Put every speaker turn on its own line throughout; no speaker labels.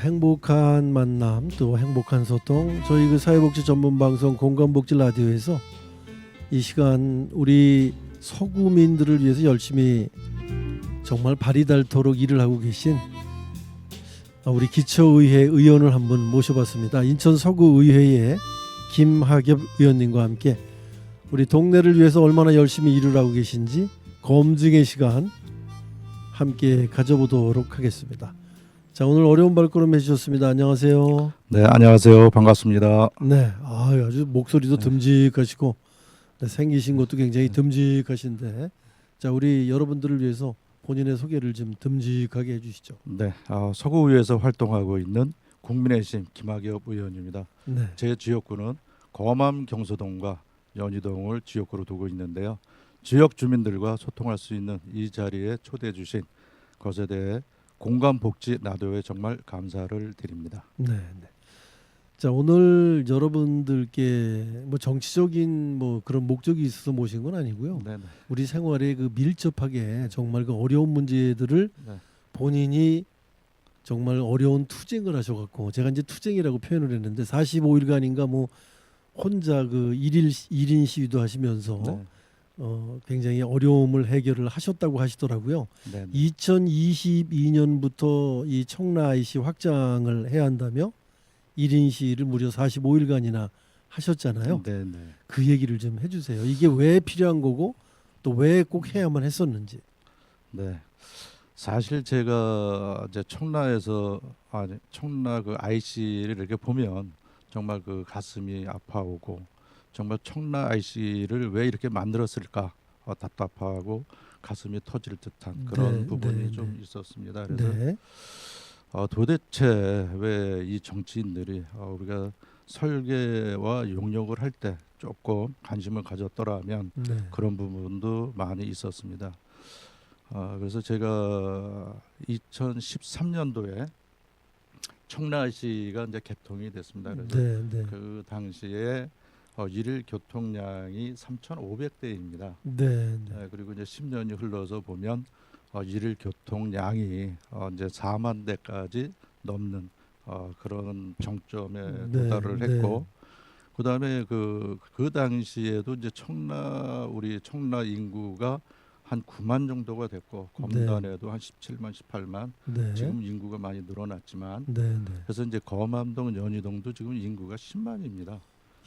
행복한 만남 또 행복한 소통 저희 그 사회복지 전문 방송 공감복지 라디오에서 이 시간 우리 서구민들을 위해서 열심히 정말 발이 닳도록 일을 하고 계신 우리 기초의회 의원을 한분 모셔봤습니다. 인천 서구의회의 김학엽 의원님과 함께 우리 동네를 위해서 얼마나 열심히 일을 하고 계신지 검증의 시간 함께 가져보도록 하겠습니다. 자, 오늘 어려운 발걸음 해주셨습니다. 안녕하세요.
네, 안녕하세요. 반갑습니다.
네, 아주 목소리도 듬직하시고 생기신 것도 굉장히 듬직하신데, 자, 우리 여러분들을 위해서 본인의 소개를 좀 듬직하게 해주시죠.
네, 서구의회에서 활동하고 있는 국민의힘 김학엽 의원입니다.
네,
제 지역구는 거암 경서동과 연희동을 지역구로 두고 있는데요. 지역 주민들과 소통할 수 있는 이 자리에 초대해 주신 것에 대해 공감복지 라디오에 정말 감사를 드립니다.
네, 네. 자, 오늘 여러분들께 뭐 정치적인 뭐 그런 목적이 있어서 모신 건 아니고요.
네, 네.
우리 생활에 그 밀접하게 정말 그 어려운 문제들을
네.
본인이 정말 어려운 투쟁을 하셔갖고, 제가 이제 투쟁이라고 표현을 했는데 45일간인가 뭐 혼자 그 1인 시위도 하시면서
네.
굉장히 어려움을 해결을 하셨다고 하시더라고요.
네, 네.
2022년부터 이 청라 IC 확장을 해야 한다며 1인 시위를 무려 45일간이나 하셨잖아요.
네, 네.
그 얘기를 좀 해주세요. 이게 왜 필요한 거고 또 왜 꼭 해야만 했었는지.
네. 사실 제가 이제 청라 그 IC를 이렇게 보면 정말 그 가슴이 아파오고, 정말 청라 IC를 왜 이렇게 만들었을까 답답하고 가슴이 터질 듯한 그런
네,
부분이
네,
좀
네.
있었습니다. 그래서
네,
도대체 왜 이 정치인들이 우리가 설계와 용역을 할 때 조금 관심을 가졌더라면
네,
그런 부분도 많이 있었습니다. 그래서 제가 2013년도에 청라시가 이제 개통이 됐습니다. 그래서
네, 네,
그 당시에 일일 교통량이 3,500대입니다.
네, 네.
그리고 이제 10년이 흘러서 보면 일일 교통량이 이제 4만 대까지 넘는 그런 정점에
네,
도달을
네.
했고, 그다음에 그 당시에도 이제 우리 청라 인구가 한 9만 정도가 됐고, 검단에도 한 17만, 18만.
네.
지금 인구가 많이 늘어났지만,
네, 네.
그래서 이제 거암동, 연희동도 지금 인구가 10만입니다.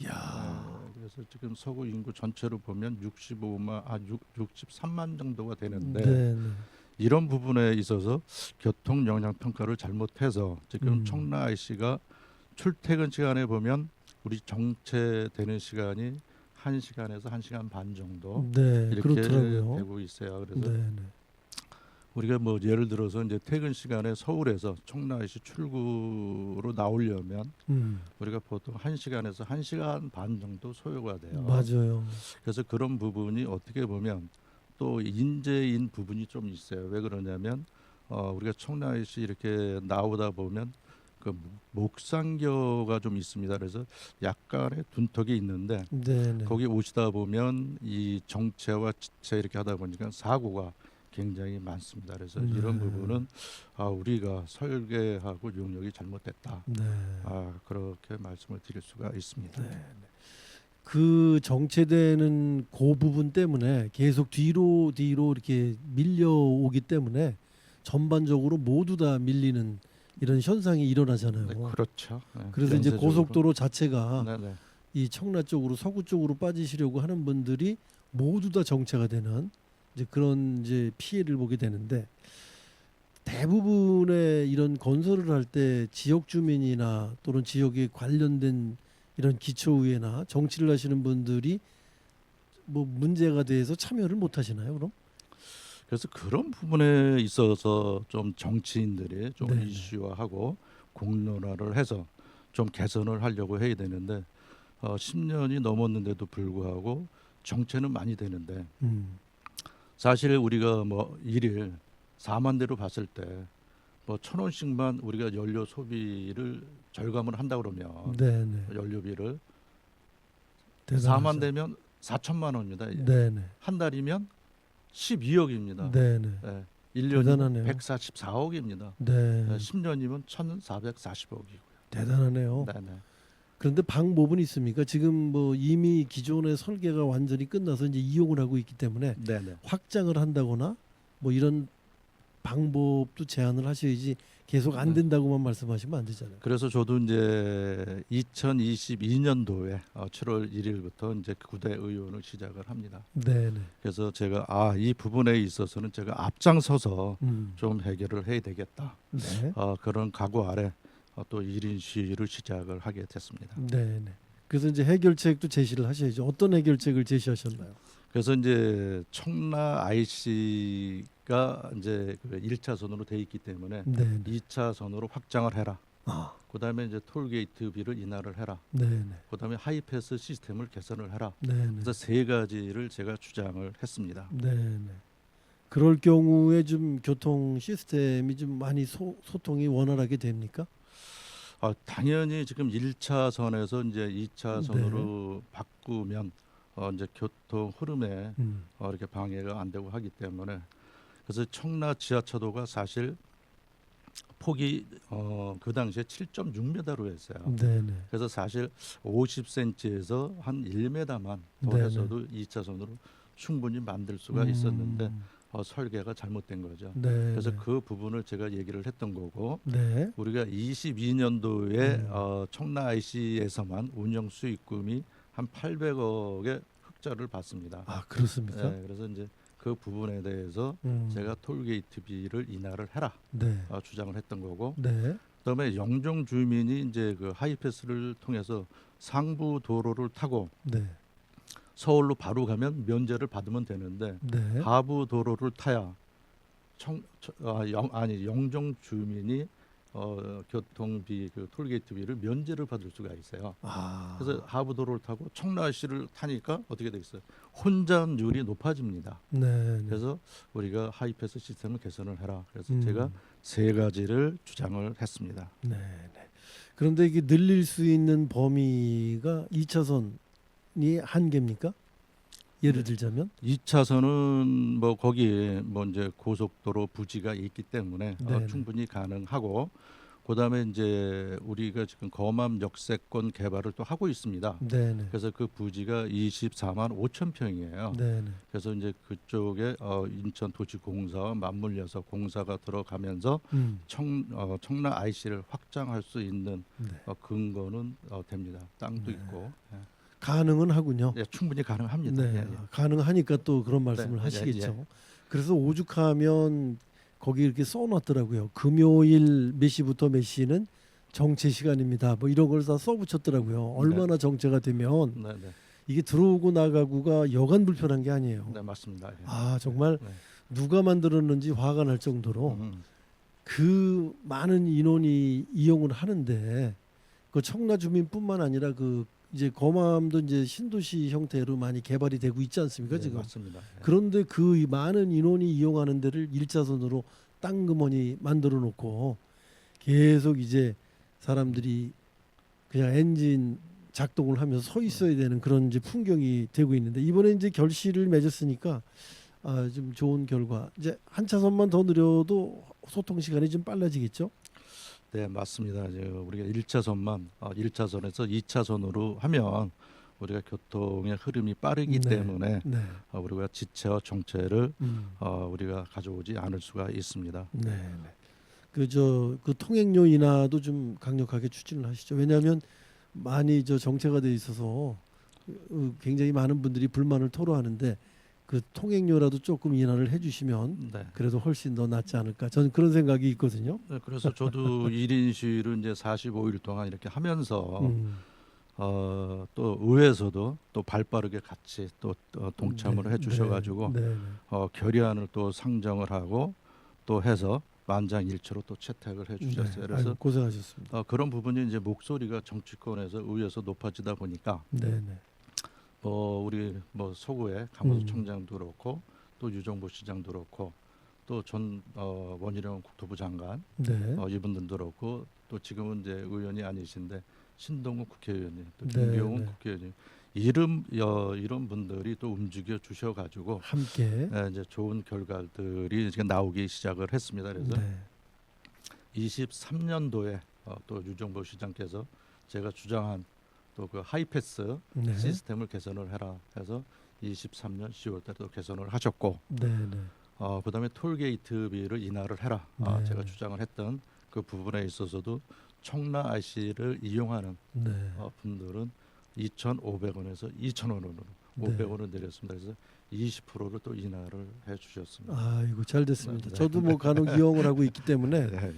야,
그래서 지금 서구 인구 전체로 보면 63만 정도가 되는데,
네, 네.
이런 부분에 있어서 교통 영향 평가를 잘못해서 지금 청라 IC가 출퇴근 시간에 보면 우리 정체되는 시간이 1시간에서 1시간 반 정도
네,
이렇게
그렇더라고요.
되고 있어요. 그래서
네, 네.
우리가 뭐 예를 들어서 이제 퇴근 시간에 서울에서 청라 IC 출구로 나오려면 우리가 보통 1시간에서 1시간 반 정도 소요가 돼요.
맞아요.
그래서 그런 부분이 어떻게 보면 또 인재인 부분이 좀 있어요. 왜 그러냐면 우리가 청라 IC 이렇게 나오다 보면 그 목상교가 좀 있습니다. 그래서 약간의 둔턱이 있는데,
네, 네.
거기 오시다 보면 이 정체와 지체 이렇게 하다 보니까 사고가 굉장히 많습니다. 그래서 이런 부분은 우리가 설계하고 용역이 잘못됐다.
네.
그렇게 말씀을 드릴 수가 있습니다.
네. 그 정체되는 그 부분 때문에 계속 뒤로 이렇게 밀려오기 때문에 전반적으로 모두 다 밀리는 이런 현상이 일어나잖아요.
네, 그렇죠. 네,
그래서 이제
연쇄적으로.
고속도로 자체가
네, 네.
이 청라 쪽으로 서구 쪽으로 빠지시려고 하는 분들이 모두 다 정체가 되는 이제 그런 이제 피해를 보게 되는데, 대부분의 이런 건설을 할 때 지역 주민이나 또는 지역에 관련된 이런 기초의회나 정치를 하시는 분들이 뭐 문제가 돼서 참여를 못 하시나요, 그럼?
그래서 그런 부분에 있어서 좀 정치인들이 좀
네네.
이슈화하고 공론화를 해서 좀 개선을 하려고 해야 되는데, 10년이 넘었는데도 불구하고 정체는 많이 되는데, 사실 우리가 뭐 일일 4만 대로 봤을 때 뭐 1,000원씩만 우리가 연료 소비를 절감을 한다 그러면
네네.
연료비를
대단하죠.
4만 대면 4천만 원입니다.
네네.
한 달이면 12억입니다.
네네.
예. 1년이면
대단하네요.
144억입니다.
네.
10년이면 1,440억이고요.
대단하네요.
네네.
그런데 방법은 있습니까? 지금 뭐 이미 기존의 설계가 완전히 끝나서 이제 이용을 하고 있기 때문에
네네.
확장을 한다거나 뭐 이런 방법도 제안을 하셔야지 계속 안
네.
된다고만 말씀하시면 안 되잖아요.
그래서 저도 이제 2022년도에 7월 1일부터 이제 구대 의원을 시작을 합니다.
네네.
그래서 제가 이 부분에 있어서는 제가 앞장서서 좀 해결을 해야 되겠다.
네.
그런 각오 아래 또 1인 시위를 시작을 하게 됐습니다.
네네. 그래서 이제 해결책도 제시를 하셔야죠. 어떤 해결책을 제시하셨나요?
그래서 이제 청라 IC가 이제 그 1차선으로 돼 있기 때문에
네네.
2차선으로 확장을 해라.
아,
그다음에 이제 톨게이트비를 인하를 해라.
네네.
그다음에 하이패스 시스템을 개선을 해라.
네네.
그래서 세 가지를 제가 주장을 했습니다.
네네. 그럴 경우에 좀 교통 시스템이 좀 많이 소통이 원활하게 됩니까?
당연히 지금 1차선에서 이제 2차선으로 바꾸면 이제 교통 흐름에 이렇게 방해가 안 되고 하기 때문에 그래서 청라 지하차도가 사실 폭이 그 당시에 7.6m로 했어요.
네네.
그래서 사실 50cm에서 한 1m만 더
네네.
해서도 2차선으로 충분히 만들 수가 있었는데 설계가 잘못된 거죠.
네.
그래서 그 부분을 제가 얘기를 했던 거고
네.
우리가 22년도에 청라 IC에서만 운영 수익금이 한 800억의 흑자를 봤습니다.
아, 그렇습니까?
네, 그래서 이제 그 부분에 대해서 제가 톨게이트비를 인하를 해라
네.
주장을 했던 거고
네.
그다음에 영종 주민이 이제 그 하이패스를 통해서 상부 도로를 타고
네.
서울로 바로 가면 면제를 받으면 되는데
네.
하부 도로를 타야 영종 주민이 교통비 그 톨게이트비를 면제를 받을 수가 있어요.
아.
그래서 하부 도로를 타고 청라시를 타니까 어떻게 되겠어요? 혼잡률이 높아집니다.
네.
그래서 우리가 하이패스 시스템을 개선을 해라. 그래서 제가 세 가지를 주장을 했습니다.
네. 네. 그런데 이게 늘릴 수 있는 범위가 2차선이 한계입니까? 예를 들자면
2차선은 뭐 거기에 뭐 이제 고속도로 부지가 있기 때문에
네네.
충분히 가능하고 그다음에 이제 우리가 지금 검암 역세권 개발을 또 하고 있습니다.
네네.
그래서 그 부지가 24만 5천 평이에요.
네네.
그래서 이제 그쪽에 인천도시공사와 맞물려서 공사가 들어가면서 청라 IC를 확장할 수 있는
네.
근거는 됩니다. 땅도
네.
있고
가능은 하군요.
예, 충분히 가능합니다.
네.
예, 예.
가능하니까 또 그런 말씀을
네,
하시겠죠.
예.
그래서 오죽하면 거기 이렇게 써놨더라고요. 금요일 몇 시부터 몇 시는 정체 시간입니다. 뭐 이런 걸 다 써붙였더라고요. 얼마나 정체가 되면
네, 네.
이게 들어오고 나가고가 여간 불편한 게 아니에요.
네, 맞습니다. 예.
아, 정말
네.
누가 만들었는지 화가 날 정도로 그 많은 인원이 이용을 하는데 그 청라 주민뿐만 아니라 그 이제 검암도 이제 신도시 형태로 많이 개발이 되고 있지 않습니까,
네,
지금?
맞습니다. 예.
그런데 그 많은 인원이 이용하는 데를 1차선으로 땅그머니 만들어 놓고 계속 이제 사람들이 그냥 엔진 작동을 하면서 서 있어야 되는 그런 이제 풍경이 되고 있는데 이번에 이제 결실을 맺었으니까 좀 좋은 결과. 이제 한 차선만 더 느려도 소통 시간이 좀 빨라지겠죠?
네, 맞습니다. 이제 우리가 1차선만 1차선에서 2차선으로 하면 우리가 교통의 흐름이 빠르기
네.
때문에
네.
우리가 지체와 정체를 우리가 가져오지 않을 수가 있습니다.
네. 네. 그 통행료 인하도 좀 강력하게 추진을 하시죠. 왜냐하면 많이 정체가 돼 있어서 굉장히 많은 분들이 불만을 토로하는데 그 통행료라도 조금 인하를 해주시면
네.
그래도 훨씬 더 낫지 않을까. 저는 그런 생각이 있거든요.
네, 그래서 저도 1인 시위를 이제 45일 동안 이렇게 하면서 또 의회에서도 또 발빠르게 같이 또 동참을 해주셔가지고
네.
결의안을 또 상정을 하고 또 해서 만장일치로 또 채택을 해주셨어요.
네.
그래서
아이고, 고생하셨습니다.
그런 부분이 이제 목소리가 정치권에서 의회에서 높아지다 보니까
네.
우리 뭐 서구의 강호수 청장도 그렇고 또 유정보 시장도 그렇고 또 전 원희룡 국토부 장관
네.
이분들도 그렇고 또 지금은 이제 의원이 아니신데 신동욱 국회의원님 또
네,
김병훈
네.
국회의원님 이런 분들이 또 움직여 주셔 가지고
함께
이제 좋은 결과들이 지금 나오기 시작을 했습니다. 그래서
네.
23년도에 또 유정보 시장께서 제가 주장한 또 그 하이패스
네.
시스템을 개선을 해라 해서 23년 10월달에 또 개선을 하셨고
네, 네.
그다음에 톨게이트비를 인하를 해라
네.
제가 주장을 했던 그 부분에 있어서도 청라 IC를 이용하는
네.
분들은 2,500원에서 2,000원으로
네.
500원을 내렸습니다. 그래서 20%를 또 인하를 해주셨습니다.
아이고 잘 됐습니다.
네.
저도 뭐 간혹 이용을 하고 있기 때문에
네,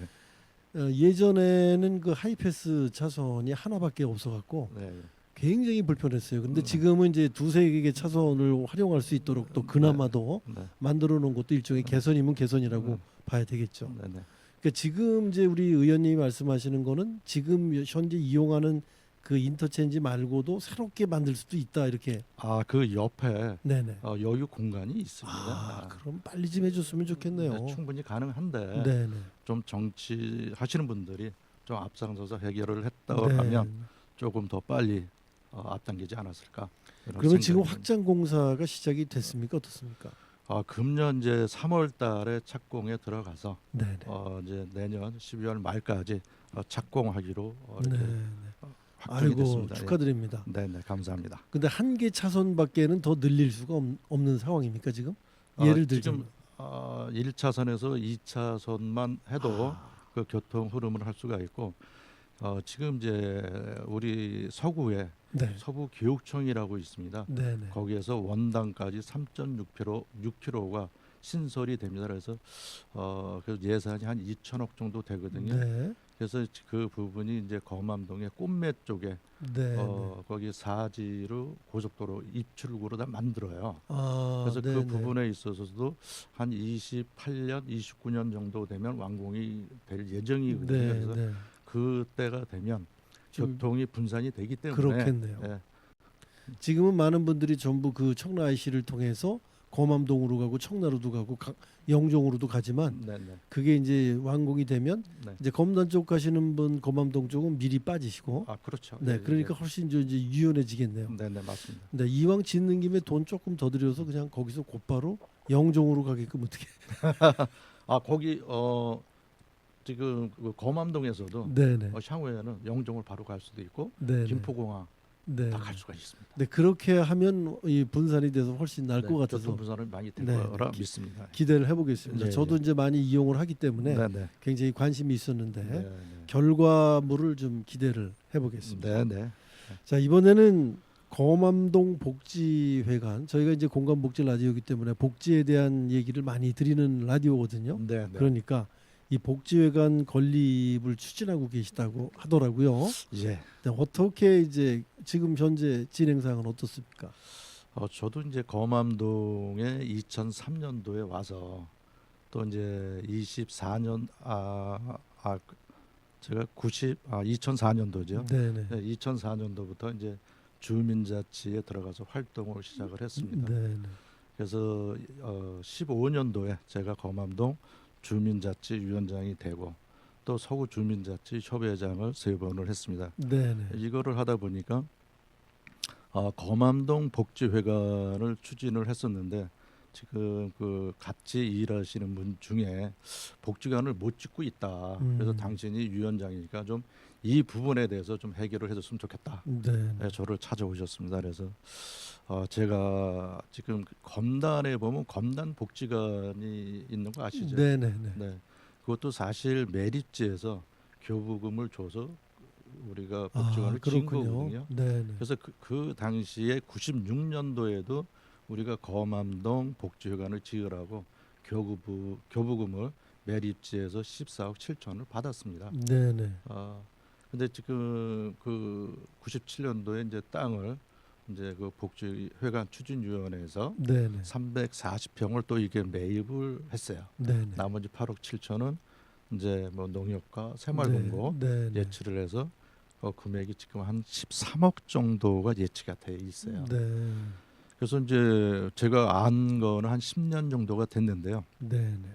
예전에는 그 하이패스 차선이 하나밖에 없어갖고
네,
굉장히 불편했어요. 근데 지금은 이제 두세 개의 차선을 활용할 수 있도록 또 그나마도
네,
만들어 놓은 것도 일종의 개선이면 개선이라고
네.
봐야 되겠죠.
네, 네.
그러니까 지금 이제 우리 의원님이 말씀하시는 거는 지금 현재 이용하는 그 인터체인지 말고도 새롭게 만들 수도 있다 이렇게.
그 옆에
네네.
여유 공간이 있습니다.
그럼 빨리 좀 해줬으면 좋겠네요.
네, 충분히 가능한데
네네.
좀 정치하시는 분들이 좀 앞장서서 해결을 했다고 하면 조금 더 빨리 앞당기지 않았을까. 이런
그러면 지금
생각이
확장 공사가 시작이 됐습니까? 어떻습니까?
금년 이제 3월달에 착공에 들어가서
네네.
이제 내년 12월 말까지 착공하기로 이렇게
네.
확정이
아이고
됐습니다.
축하드립니다.
네, 네, 감사합니다.
근데 한 개 차선밖에는 더 늘릴 수가 없는 상황입니까 지금? 예를 들자면.
지금 1차선에서 2차선만 해도 그 교통 흐름을 할 수가 있고 지금 이제 우리 서구에
네.
서부 교육청이라고 있습니다.
네네.
거기에서 원당까지 3.6km가 신설이 됩니다. 그래서 그 예산이 한 2천억 정도 되거든요.
네.
그래서 그 부분이 이제 검암동의 꽃매 쪽에
네.
거기 사지로 고속도로 입출구로 다 만들어요.
아,
그래서
네네.
그 부분에 있어서도 한 28년, 29년 정도 되면 완공이 될 예정이거든요.
네,
그래서
네.
그때가 되면
좀
교통이 분산이 되기 때문에
그렇겠네요.
예,
지금은 많은 분들이 전부 그 청라 IC를 통해서 검암동으로 가고 청라로도 가고 영종으로도 가지만
네, 네,
그게 이제 완공이 되면
네.
이제 검단 쪽 가시는 분 검암동 쪽은 미리 빠지시고
그렇죠.
네,
예,
그러니까 훨씬 이제 유연해지겠네요.
네, 네, 맞습니다.
네, 이왕 짓는 김에 돈 조금 더 들여서 그냥 거기서 곧바로 영종으로 가게끔 어떻게?
거기 지금 그 검암동에서도
네네.
향후에는 영종을 바로 갈 수도 있고
네.
김포공항
네.
다 갈 수가 있습니다.
네, 그렇게 하면 이 분산이 돼서 훨씬 나을 것 같아서
교통 분산을 많이 될
네,
거라 믿습니다.
기대를 해보겠습니다.
네,
저도
네.
이제 많이 이용을 하기 때문에
네, 네,
굉장히 관심이 있었는데
네, 네.
결과물을 좀 기대를 해보겠습니다.
네, 네.
자, 이번에는 검암동 복지회관, 저희가 이제 공감복지 라디오이기 때문에 복지에 대한 얘기를 많이 드리는 라디오거든요.
네, 네.
그러니까 이 복지회관 건립을 추진하고 계시다고 하더라고요.
예.
네, 어떻게 이제 지금 현재 진행 사항은 어떻습니까?
저도 이제 검암동에 2003년도에 와서 또 이제 24년 제가 2004년도죠.
네네.
네, 2004년도부터 이제 주민자치에 들어가서 활동을 시작을 했습니다.
네네.
그래서 15년도에 제가 검암동 주민자치위원장이 되고 또 서구 주민자치 협의회장을 3번을 했습니다.
네네.
이거를 하다 보니까 검암동 복지회관을 추진을 했었는데 지금 그 같이 일하시는 분 중에 복지관을 못 짓고 있다. 그래서 당신이 위원장이니까 좀 이 부분에 대해서 좀 해결을 해줬으면 좋겠다. 네, 저를 찾아오셨습니다. 그래서 제가 지금 검단에 보면 검단 복지관이 있는 거 아시죠?
네네네.
네, 그것도 사실 매립지에서 교부금을 줘서 우리가 복지관을 지은 거거든요.
네네.
그래서 그 당시에 96년도에도 우리가 검암동 복지회관을 지으라고 교부금을 매립지에서 14억 7천을 받았습니다.
네네.
근데 지금 그 97년도에 이제 땅을 이제 그 복지회관 추진위원회에서
네네.
340평을 또 이게 매입을 했어요.
네네.
나머지 8억 7천은 이제 뭐 농협과 새마을금고
네네.
예치를 해서 금액이 지금 한 13억 정도가 예치가 돼 있어요.
네.
그래서 이제 제가 안 거는 한 10년 정도가 됐는데요.
네네.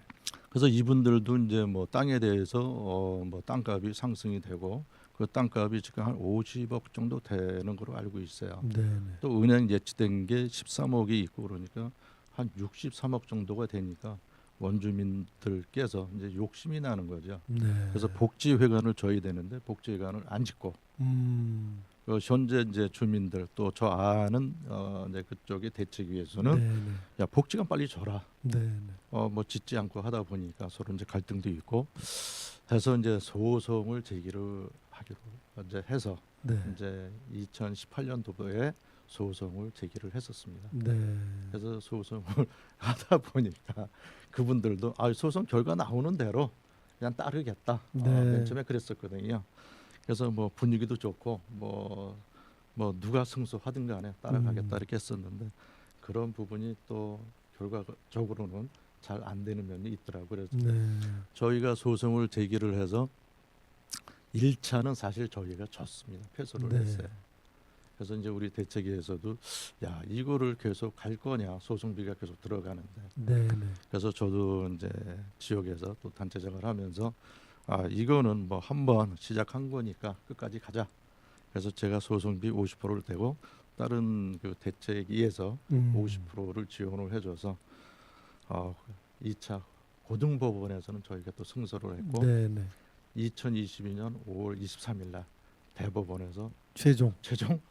그래서 이분들도 이제 뭐 땅에 대해서 뭐 땅값이 상승이 되고 그 땅값이 지금 한 50억 정도 되는 걸로 알고 있어요.
네.
또 은행 예치된 게 13억이 있고 그러니까 한 63억 정도가 되니까 원주민들께서 이제 욕심이 나는 거죠.
네.
그래서 복지회관을 줘야 되는데 복지회관을 안 짓고 그 현재 이제 주민들 또 저 아는 이제 그쪽에 대책 위해서는
네.
야 복지관 빨리 줘라.
네.
뭐 짓지 않고 하다 보니까 서로 이제 갈등도 있고 해서 이제 소송을 제기를 하기로 이제 해서
네.
이제 2018년도에 소송을 제기를 했었습니다.
네.
그래서 소송을 하다 보니까 그분들도 소송 결과 나오는 대로 그냥 따르겠다.
네.
맨 처음에 그랬었거든요. 그래서 뭐 분위기도 좋고 뭐 누가 승소하든 간에 따라가겠다 이렇게 했었는데 그런 부분이 또 결과적으로는 잘 안 되는 면이 있더라고요. 그래서
네.
저희가 소송을 제기를 해서 1차는 사실 저희가 졌습니다. 패소를
네.
했어요. 그래서 이제 우리 대책위에서도 야 이거를 계속 갈 거냐 소송비가 계속 들어가는데
네.
그래서 저도 이제 지역에서 또 단체장을 하면서 이거는 뭐 한번 시작한 거니까 끝까지 가자. 그래서 제가 소송비 50%를 대고 다른 그 대책위에서 50%를 지원을 해줘서 2차 고등법원에서는 저희가 또 승소를 했고
네.
2022년 5월 23일 날 대법원에서
최종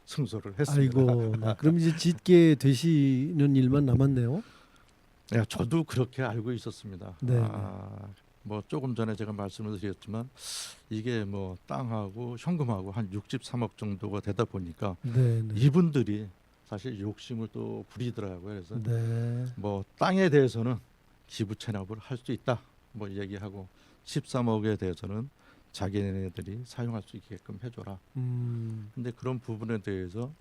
승소를 했습니다.
아이고, 그럼 이제 짓게 되시는 일만 남았네요.
네, 저도 그렇게 알고 있었습니다.
네.
뭐 조금 전에 제가 말씀을 드렸지만 이게 뭐 땅하고 현금하고 한 63억 정도가 되다 보니까
네.
이분들이 사실 욕심을 또 부리더라고요. 그래서
네.
뭐 땅에 대해서는 기부 체납을 할 수 있다. 뭐 얘기하고 13억에 대해서는 자기네들이 사용할 수 있게끔 해줘라. 근데 그런 부분에 대해서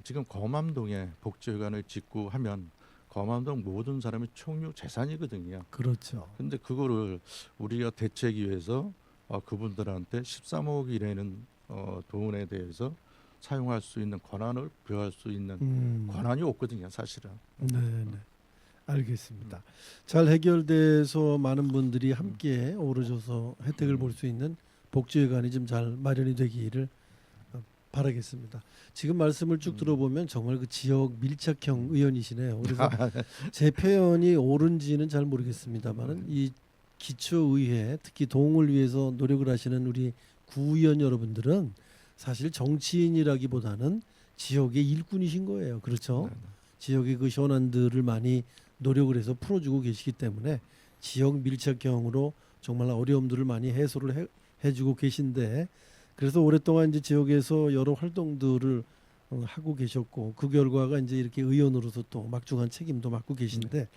지금 검암동에 복지회관을 짓고 하면 검암동 모든 사람이 총유 재산이거든요.
그렇죠.
근데 그거를 우리가 대책위 위해서 그분들한테 13억이라는 돈에 대해서 사용할 수 있는 권한을 부여할 수 있는 권한이 없거든요, 사실은.
네. 알겠습니다. 잘 해결돼서 많은 분들이 함께 어우러져서 혜택을 볼 수 있는 복지회관이 좀 잘 마련이 되기를 바라겠습니다. 지금 말씀을 쭉 들어보면 정말 그 지역 밀착형 의원이시네요. 그래서 제 표현이 옳은지는 잘 모르겠습니다만은 이 기초의회 특히 동을 위해서 노력을 하시는 우리 구의원 여러분들은 사실 정치인이라기보다는 지역의 일꾼이신 거예요. 그렇죠? 지역의 그 현안들을 많이 노력을 해서 풀어주고 계시기 때문에 지역 밀착형으로 정말 어려움들을 많이 해소를 해주고 계신데 그래서 오랫동안 이제 지역에서 여러 활동들을 하고 계셨고 그 결과가 이제 이렇게 의원으로서 또 막중한 책임도 맡고 계신데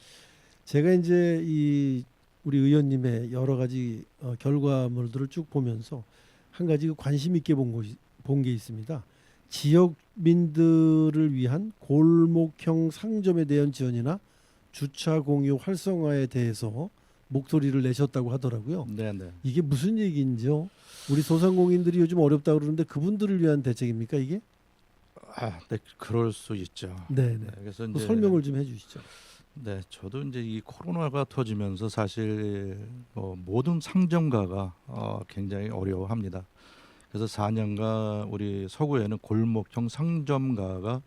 제가 이제 이 우리 의원님의 여러 가지 결과물들을 쭉 보면서 한 가지 관심 있게 본 게 있습니다. 지역민들을 위한 골목형 상점에 대한 지원이나 주차 공유 활성화에 대해서 목소리를 내셨다고 하더라고요.
네네.
이게 무슨 얘기인지요? 우리 소상공인들이 요즘 어렵다고 그러는데 그분들을 위한 대책입니까 이게?
네, 그럴 수 있죠.
네.
그래서
그
이제
설명을 좀 해주시죠.
네, 저도 이제 이 코로나가 터지면서 사실 모든 상점가가 굉장히 어려워합니다. 그래서 4년간 우리 서구에는 골목형 상점가가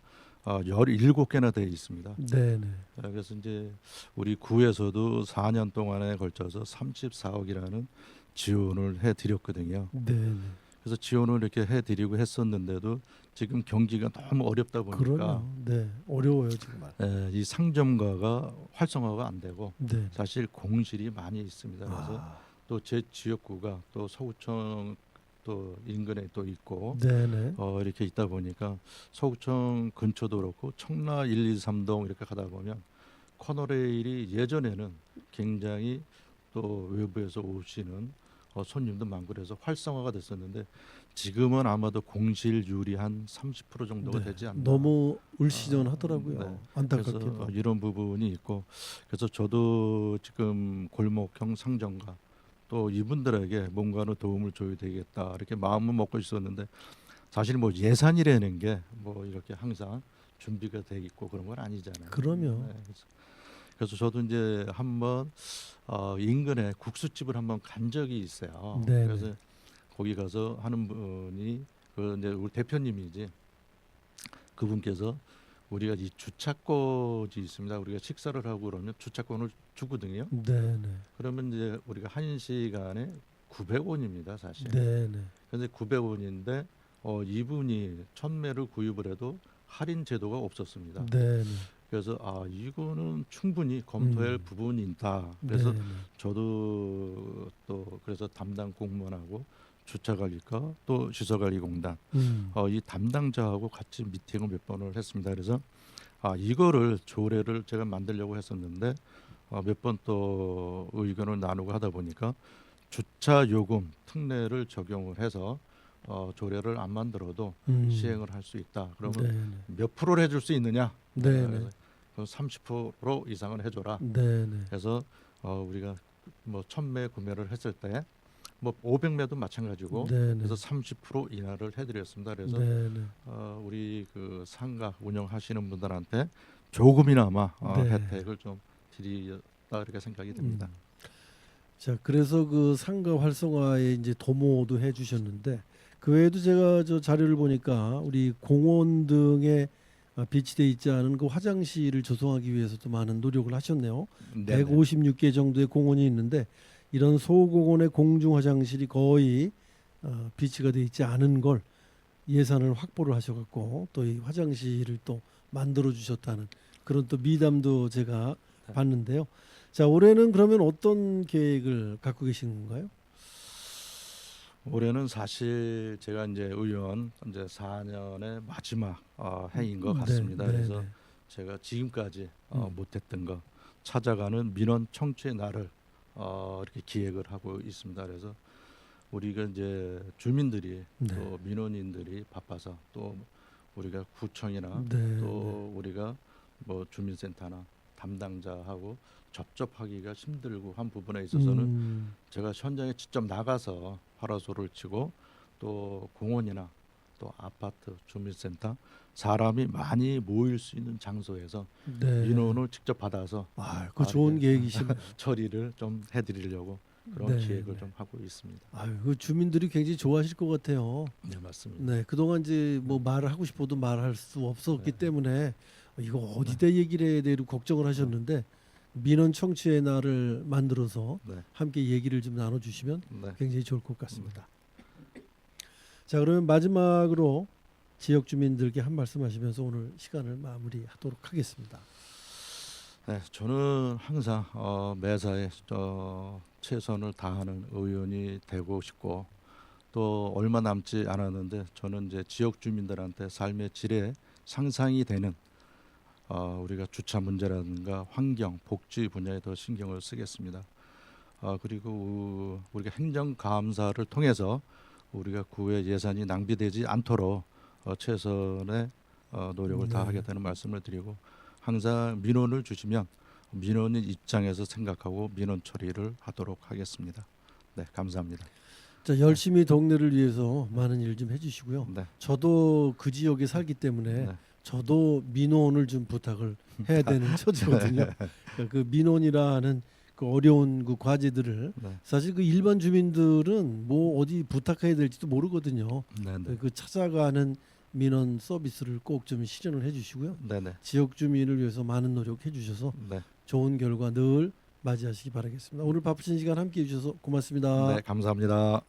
17개나 되어 있습니다.
네.
그래서 이제 우리 구에서도 4년 동안에 걸쳐서 34억이라는 지원을 해드렸거든요.
네.
그래서 지원을 이렇게 해드리고 했었는데도 지금 경기가 너무 어렵다 보니까
그러네요. 네, 어려워요 정말.
이 상점가가 활성화가 안 되고
네.
사실 공실이 많이 있습니다. 그래서 또 제 지역구가 또 서구청 또 인근에 또 있고
네네.
이렇게 있다 보니까 서구청 근처도 그렇고 청라 1, 2, 3동 이렇게 가다 보면 코너레일이 예전에는 굉장히 또 외부에서 오시는 손님도 많고 그래서 활성화가 됐었는데 지금은 아마도 공실률이 한 30% 정도가 되지 않나.
너무 울시전하더라고요.
네.
안타깝게도.
그래서 이런 부분이 있고 그래서 저도 지금 골목형 상점가 또 이분들에게 뭔가는 도움을 줘야 되겠다 이렇게 마음을 먹고 있었는데 사실 뭐 예산이라는 게 뭐 이렇게 항상 준비가 돼 있고 그런 건 아니잖아요.
그럼요.
그래서 저도 이제 한번 인근에 국수집을 한번 간 적이 있어요.
네네.
그래서 거기 가서 하는 분이 그 이제 우리 대표님이지 그분께서 우리가 이 주차권이 있습니다. 우리가 식사를 하고 그러면 주차권을 주거든요.
네네.
그러면 이제 우리가 1시간에 900원입니다, 사실.
네네.
근데 900원인데 이분이 1000매를 구입을 해도 할인 제도가 없었습니다.
네네.
그래서 이거는 충분히 검토할 부분이 있다. 그래서
네네.
저도 또 그래서 담당 공무원하고 주차관리과 또 시설관리공단 이 담당자하고 같이 미팅을 몇 번을 했습니다. 그래서 이거를 조례를 제가 만들려고 했었는데 몇 번 또 의견을 나누고 하다 보니까 주차 요금 특례를 적용을 해서 조례를 안 만들어도 시행을 할 수 있다. 그러면
네네.
몇 프로를 해줄 수 있느냐?
네네.
그래서 30% 이상을 해줘라.
네네.
그래서 우리가 뭐 1000매 구매를 했을 때 뭐 500매도 마찬가지고
네네.
그래서 30% 인하를 해드렸습니다. 그래서
네네.
우리 그 상가 운영하시는 분들한테 조금이나마
네.
혜택을 좀 드리다 이렇게 생각이 듭니다.
자, 그래서 그 상가 활성화에 이제 도모도 해주셨는데 그 외에도 제가 저 자료를 보니까 우리 공원 등에 비치돼 있지 않은 그 화장실을 조성하기 위해서도 많은 노력을 하셨네요.
네네.
156개 정도의 공원이 있는데 이런 소공원의 공중 화장실이 거의 비치가 돼 있지 않은 걸 예산을 확보를 하셔갖고 또 이 화장실을 또 만들어 주셨다는 그런 또 미담도 제가 봤는데요. 자, 올해는 그러면 어떤 계획을 갖고 계신 건가요?
올해는 사실 제가 이제 의원 이제 4년의 마지막 해인 것 같습니다.
네, 네,
그래서
네.
제가 지금까지 못했던 거 찾아가는 민원 청취의 날을 이렇게 기획을 하고 있습니다. 그래서 우리가 이제 주민들이
네.
또 민원인들이 바빠서 또 우리가 구청이나
네,
또 우리가 뭐 주민센터나 담당자하고 접촉하기가 힘들고 한 부분에 있어서는 제가 현장에 직접 나가서 파라솔을 치고 또 공원이나 또 아파트 주민센터 사람이 많이 모일 수 있는 장소에서
네.
민원을 직접 받아서
그 좋은
이렇게
계획이시네요.
처리를 좀 해드리려고 그런
네,
기획을
네.
좀 하고 있습니다.
그 주민들이 굉장히 좋아하실 것 같아요.
네, 맞습니다.
네, 그동안 이제 뭐 말을 하고 싶어도 말할 수 없었기 때문에 이거 어디다 얘기를 해야 되고 걱정을 하셨는데 민원 청취의 날을 만들어서
네,
함께 얘기를 좀 나눠주시면
네.
굉장히 좋을 것 같습니다. 자, 그러면 마지막으로 지역 주민들께 한 말씀 하시면서 오늘 시간을 마무리하도록 하겠습니다.
네, 저는 항상 매사에 최선을 다하는 의원이 되고 싶고 또 얼마 남지 않았는데 저는 이제 지역 주민들한테 삶의 질에 상상이 되는 우리가 주차 문제라든가 환경, 복지 분야에 더 신경을 쓰겠습니다. 그리고 우리가 행정 감사를 통해서 우리가 구의 예산이 낭비되지 않도록 최선의 노력을
네.
다하겠다는 말씀을 드리고 항상 민원을 주시면 민원인 입장에서 생각하고 민원 처리를 하도록 하겠습니다. 네, 감사합니다.
자, 열심히 동네를 위해서 많은 일 좀 해주시고요.
네,
저도 그 지역에 살기 때문에
네.
저도 민원을 좀 부탁을 해야 되는 처지거든요. 그러니까 그 민원이라는 그 어려운 그 과제들을
네,
사실 그 일반 주민들은 뭐 어디 부탁해야 될지도 모르거든요.
네, 네,
그 찾아가는 민원 서비스를 꼭 좀 실현을 해주시고요.
네, 네,
지역 주민을 위해서 많은 노력해 주셔서
네,
좋은 결과 늘 맞이하시기 바라겠습니다. 오늘 바쁘신 시간 함께해 주셔서 고맙습니다.
네, 감사합니다.